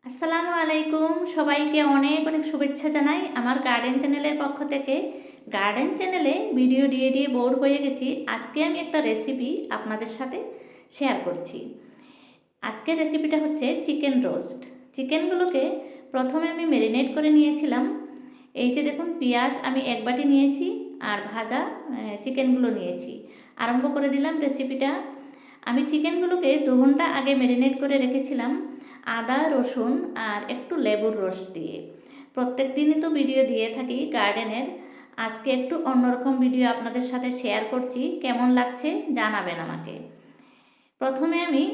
আসসালামু আলাইকুম, সবাইকে অনেক অনেক শুভেচ্ছা জানাই আমার গার্ডেন চ্যানেলের পক্ষ থেকে। গার্ডেন চ্যানেলে ভিডিও দিয়ে দিয়ে বোর হয়ে গেছি। আজকে আমি একটা রেসিপি আপনাদের সাথে শেয়ার করছি। আজকের রেসিপিটা হচ্ছে চিকেন রোস্ট। চিকেনগুলোকে প্রথমে আমি ম্যারিনেট করে নিয়েছিলাম। এই যে দেখুন, পেঁয়াজ আমি এক বাটি নিয়েছি আর ভাজা চিকেনগুলো নিয়েছি। আরম্ভ করে দিলাম রেসিপিটা। আমি চিকেনগুলোকে 2 ঘন্টা আগে ম্যারিনেট করে রেখেছিলাম আদা, রসুন আর একটু লেবুর রস দিয়ে। প্রত্যেক দিনই তো ভিডিও দিয়ে থাকি গার্ডেনের। আজকে একটু অন্যরকম ভিডিও আপনাদের সাথে শেয়ার করছি। কেমন লাগছে জানাবেন আমাকে। প্রথমে আমি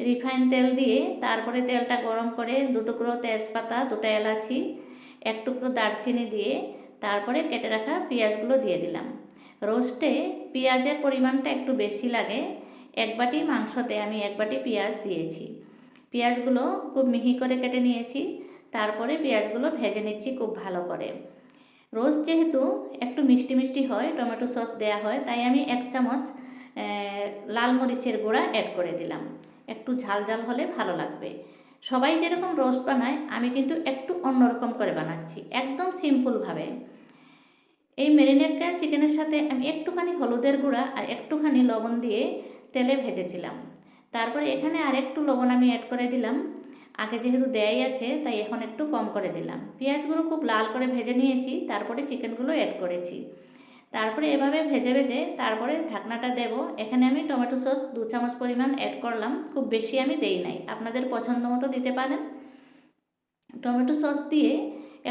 রিফাইন তেল দিয়ে, তারপরে তেলটা গরম করে 2 টুকরো তেজপাতা, 2টা এলাচি, 1 টুকরো দারচিনি দিয়ে তারপরে কেটে রাখা পেঁয়াজগুলো দিয়ে দিলাম। রোস্টে পেঁয়াজের পরিমাণটা একটু বেশি লাগে। 1 বাটি মাংসতে আমি 1 বাটি পেঁয়াজ দিয়েছি। পেঁয়াজগুলো খুব মিহি করে কেটে নিয়েছি। তারপরে পেঁয়াজগুলো ভেজে নিচ্ছি খুব ভালো করে। রোস্ট যেহেতু একটু মিষ্টি মিষ্টি হয়, টমেটো সস দেয়া হয়, তাই আমি 1 চামচ লাল মরিচের গুঁড়া অ্যাড করে দিলাম। একটু ঝাল ঝাল হলে ভালো লাগবে। সবাই যেরকম রোস্ট বানায় আমি কিন্তু একটু অন্যরকম করে বানাচ্ছি, একদম সিম্পলভাবে। এই ম্যারিনেট করা চিকেনের সাথে আমি একটুখানি হলুদের গুঁড়া আর একটুখানি লবণ দিয়ে তেলে ভেজেছিলাম। তারপরে এখানে আরেকটু লবণ আমি অ্যাড করে দিলাম। আগে যেহেতু দেয়াই আছে তাই এখন একটু কম করে দিলাম। পেঁয়াজগুলো খুব লাল করে ভেজে নিয়েছি, তারপরে চিকেনগুলো অ্যাড করেছি। তারপরে এভাবে ভেজে ভেজে তারপরে ঢাকনাটা দেব। এখানে আমি টমেটো সস 2 চামচ পরিমাণ অ্যাড করলাম, খুব বেশি আমি দেই নাই, আপনাদের পছন্দ মতো দিতে পারেন। টমেটো সস দিয়ে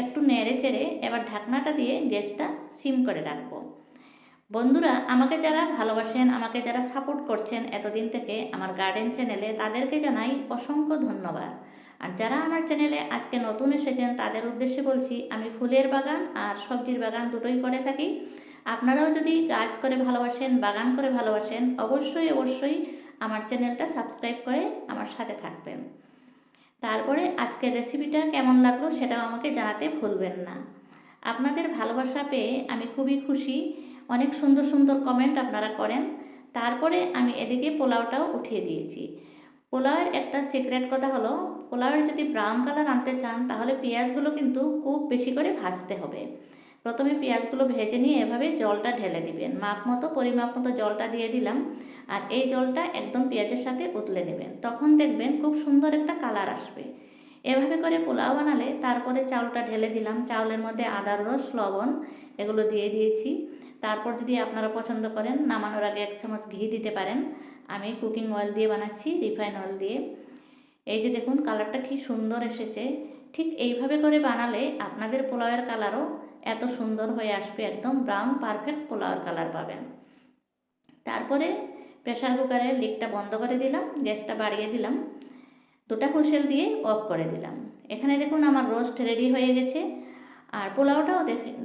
একটু নেড়ে চেড়ে এবার ঢাকনাটা দিয়ে গ্যাসটা সিম করে রাখবো। বন্ধুরা, আমাকে যারা ভালোবাসেন, আমাকে যারা সাপোর্ট করছেন এতদিন থেকে আমার গার্ডেন চ্যানেলে, তাদেরকে জানাই অসংখ্য ধন্যবাদ। আর যারা আমার চ্যানেলে আজকে নতুন এসেছেন তাদের উদ্দেশ্যে বলছি, আমি ফুলের বাগান আর সবজির বাগান দুটোই করে থাকি। আপনারাও যদি গাছ করে ভালোবাসেন, বাগান করে ভালোবাসেন, অবশ্যই অবশ্যই আমার চ্যানেলটা সাবস্ক্রাইব করে আমার সাথে থাকবেন। তারপরে আজকের রেসিপিটা কেমন লাগলো সেটাও আমাকে জানাতে ভুলবেন না। আপনাদের ভালোবাসা পেয়ে আমি খুবই খুশি। অনেক সুন্দর সুন্দর কমেন্ট আপনারা করেন। তারপরে আমি এদিকে পোলাওটাও উঠিয়ে দিয়েছি। পোলাওয়ের একটা সিক্রেট কথা হলো, পোলাওয়ের যদি ব্রাউন কালার আনতে চান তাহলে পেঁয়াজগুলো কিন্তু খুব বেশি করে ভাজতে হবে। প্রথমে পেঁয়াজগুলো ভেজে নিয়ে এভাবে জলটা ঢেলে দিবেন, মাপ মতো পরিমাপ মতো জলটা দিয়ে দিলাম। আর এই জলটা একদম পেঁয়াজের সাথে উতলে নেবেন, তখন দেখবেন খুব সুন্দর একটা কালার আসবে। এভাবে করে পোলাও বানালে তারপরে চাউলটা ঢেলে দিলাম। চাউলের মধ্যে আদার রস, লবণ এগুলো দিয়ে দিয়েছি। তারপর যদি আপনারা পছন্দ করেন নামানোর আগে 1 চামচ ঘি দিতে পারেন। আমি কুকিং অয়েল দিয়ে বানাচ্ছি, রিফাইন অয়েল দিয়ে। এই যে দেখুন কালারটা কি সুন্দর এসেছে। ঠিক এইভাবে করে বানালে আপনাদের পোলাওয়ের কালারও এত সুন্দর হয়ে আসবে, একদম ব্রাউন পারফেক্ট পোলাওয়ের কালার পাবেন। তারপরে প্রেসার কুকারের লিডটা বন্ধ করে দিলাম, গ্যাসটা বাড়িয়ে দিলাম, 2টা হুইসেল দিয়ে অফ করে দিলাম। এখানে দেখুন আমার রোস্ট রেডি হয়ে গেছে। আর পোলাওটাও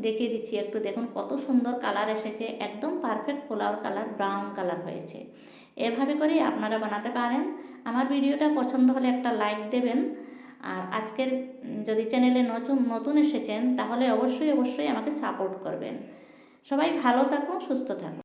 দেখিয়ে দিচ্ছি একটু, দেখুন কত সুন্দর কালার এসেছে, একদম পারফেক্ট পোলাওর কালার, ব্রাউন কালার হয়েছে। এভাবে করেই আপনারা বানাতে পারেন। আমার ভিডিওটা পছন্দ হলে একটা লাইক দেবেন। আর আজকের যদি চ্যানেলে নতুন নতুন এসেছেন তাহলে অবশ্যই অবশ্যই আমাকে সাপোর্ট করবেন। সবাই ভালো থাকুন, সুস্থ থাকুন।